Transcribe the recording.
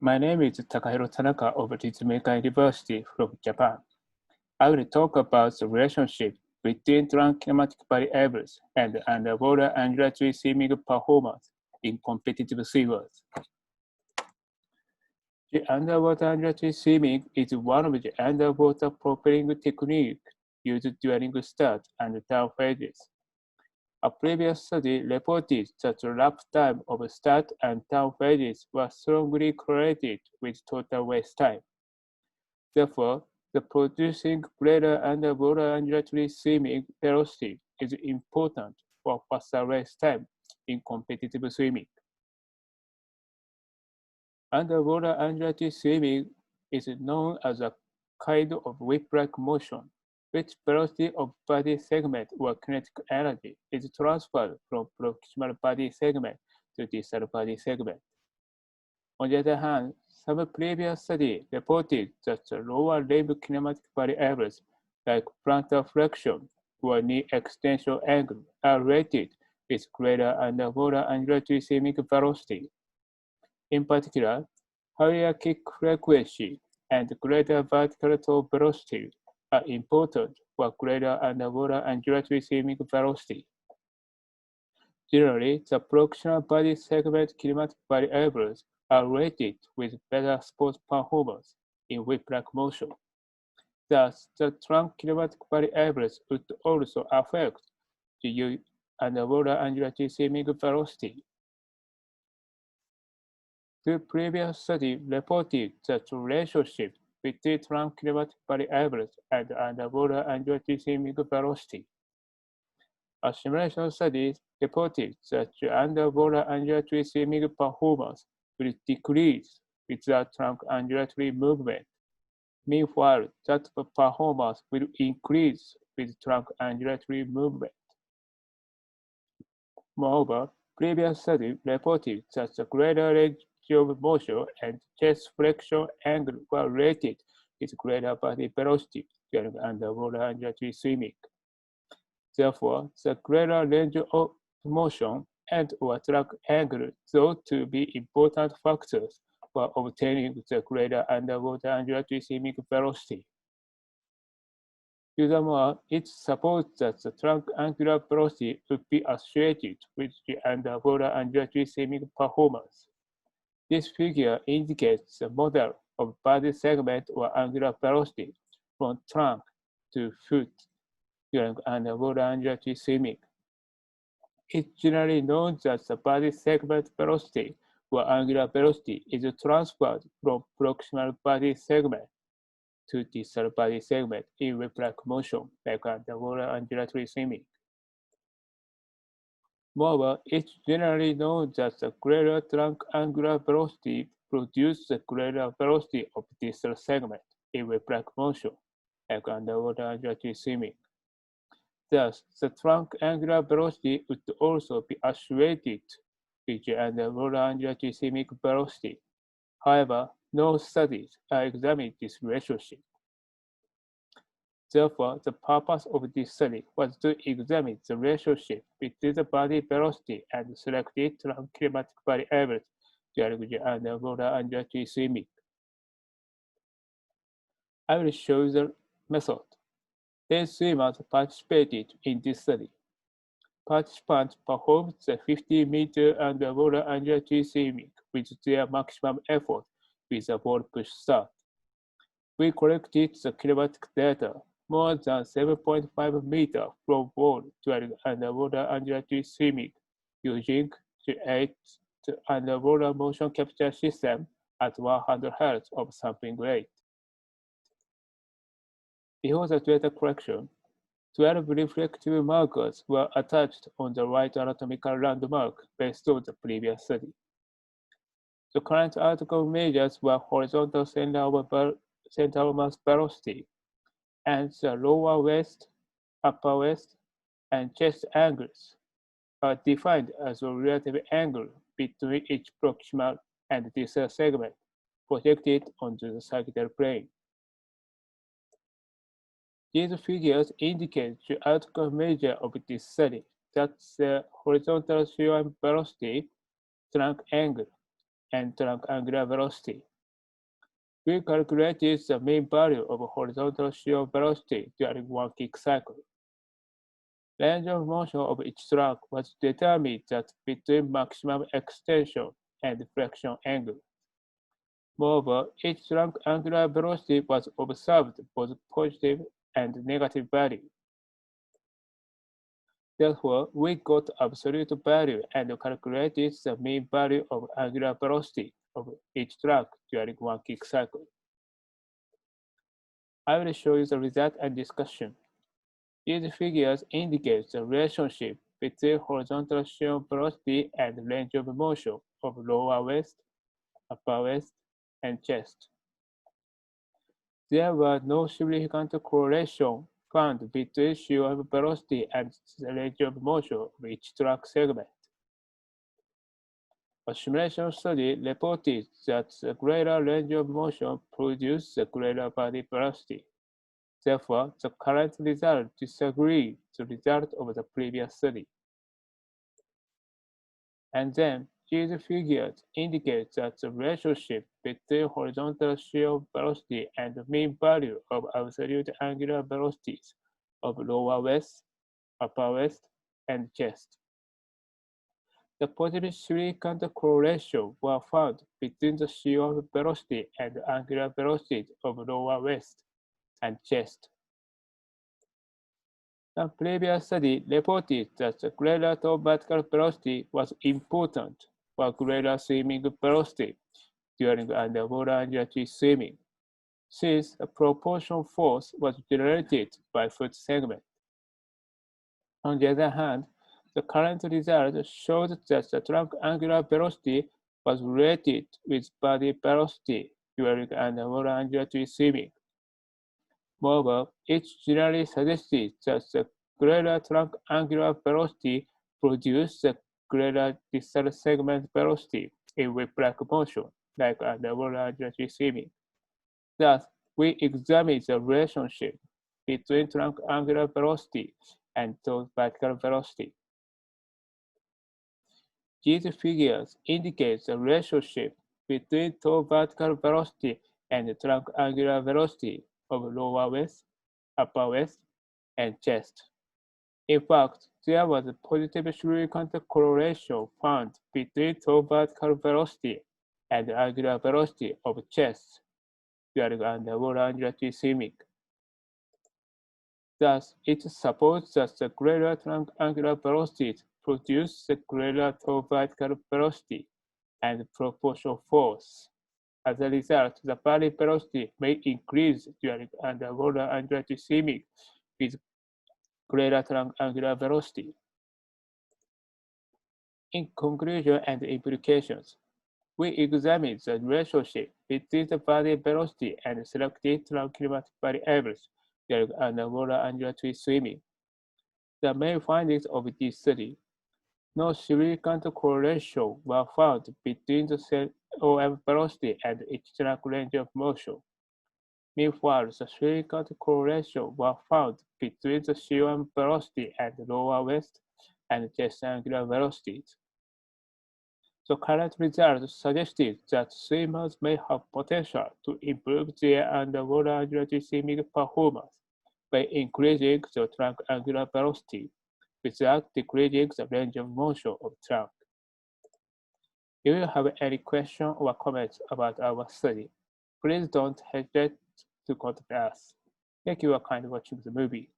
My name is Takahiro Tanaka of Ritsumeikan University from Japan. I will talk about the relationship between trunk kinematic variables and underwater undulatory swimming performance in competitive swimmers. The underwater undulatory swimming is one of the underwater propelling techniques used during start and turn phases. A previous study reported that the lap time of start and turn phases was strongly correlated with total waste time. Therefore, the producing greater underwater undulatory swimming velocity is important for faster race time in competitive swimming. Underwater undulatory swimming is known as a kind of whip-like motion, which velocity of body segment or kinetic energy is transferred from proximal body segment to distal body segment. On the other hand, some previous studies reported that the lower limb kinematic variables like plantar flexion or knee extension angle are related with greater underwater undulatory swimming velocity. In particular, higher kick frequency and greater vertical toe velocity are important for greater underwater undulatory swimming velocity. Generally, the proximal body segment kinematic variables are related with better sports performance in whip-like motion. Thus, the trunk kinematic variables would also affect the underwater undulatory swimming velocity. The previous study reported that the relationship between trunk kinematic variables and underwater undulatory swimming velocity. A simulation study reported that the underwater undulatory swimming performance will decrease with the trunk undulatory movement. Meanwhile, that performance will increase with trunk undulatory movement. Moreover, previous study reported that the greater range of motion and chest flexion angle were related with greater body velocity during underwater undulatory swimming. Therefore, the greater range of motion and or track angle thought to be important factors for obtaining the greater underwater undulatory swimming velocity. Furthermore, it supports that the trunk angular velocity would be associated with the underwater undulatory swimming performance. This figure indicates the model of body segment or angular velocity from trunk to foot during underwater undulatory swimming. It's generally known that the body segment velocity or angular velocity is transferred from proximal body segment to distal body segment in whip-like motion like underwater undulatory swimming. Moreover, it's generally known that the greater trunk angular velocity produces the greater velocity of distal segment in whip-like motion like underwater undulatory swimming. Thus, the trunk angular velocity would also be associated with the underwater undulatory swimming velocity. However, no studies have examined this relationship. Therefore, the purpose of this study was to examine the relationship between the body velocity and selected trunk kinematic variables during the underwater undulatory swimming. I will show the method. 10 swimmers participated in this study. Participants performed the 50-meter underwater undulatory swimming with their maximum effort with a ball push start. We collected the kinematic data more than 7.5 meters from ball during underwater undulatory swimming using the 8th underwater motion capture system at 100 Hz of sampling rate. Before the data collection, 12 reflective markers were attached on the right anatomical landmark based on the previous study. The current outcome measures were horizontal center of mass velocity, and the lower waist, upper waist, and chest angles are defined as a relative angle between each proximal and distal segment projected onto the sagittal plane. These figures indicate the outcome measure of this study, that's the horizontal swim velocity, trunk angle, and trunk angular velocity. We calculated the mean value of horizontal shear velocity during one kick cycle. Range of motion of each track was determined that between maximum extension and flexion angle. Moreover, each track angular velocity was observed both positive and negative value. Therefore, we got absolute value and calculated the mean value of angular velocity of each track during one kick cycle. I will show you the result and discussion. These figures indicate the relationship between horizontal shear velocity and range of motion of lower waist, upper waist, and chest. There was no significant correlation found between shear velocity and the range of motion of each track segment. A simulation study reported that the greater range of motion produced the greater body velocity. Therefore, the current result disagrees with the result of the previous study. And then, these figures indicate that the relationship between horizontal shear velocity and the mean value of absolute angular velocities of lower waist, upper waist, and chest. The positive significant correlation were found between the shear velocity and angular velocity of lower waist and chest. The previous study reported that the greater top vertical velocity was important for greater swimming velocity during underwater undulatory swimming, since the propulsion force was generated by foot segment. On the other hand, the current result showed that the trunk angular velocity was related with body velocity during underwater undulatory swimming. Moreover, it generally suggested that the greater trunk angular velocity produced the greater distal segment velocity in whip-like motion, like underwater undulatory swimming. Thus, we examined the relationship between trunk angular velocity and toe vertical velocity. These figures indicate the relationship between toe vertical velocity and trunk angular velocity of lower waist, upper waist, and chest. In fact, there was a positive significant correlation found between toe vertical velocity and angular velocity of chest during underwater undulatory swimming. Thus, it supports that the greater trunk angular velocities produce the greater toe vertical velocity and propulsion force. As a result, the body velocity may increase during underwater undulatory swimming with greater trunk angular velocity. In conclusion and implications, we examined the relationship between the body velocity and selected trunk kinematic variables during underwater undulatory swimming. The main findings of this study: no significant correlation were found between the COM velocity and each trunk range of motion. Meanwhile, the significant correlation were found between the COM velocity and lower waist and chest angular velocities. The current results suggested that swimmers may have potential to improve their underwater undulatory swimming performance by increasing the trunk angular velocity without decreasing the range of motion of trunk. If you have any questions or comments about our study, please don't hesitate to contact us. Thank you for watching the movie.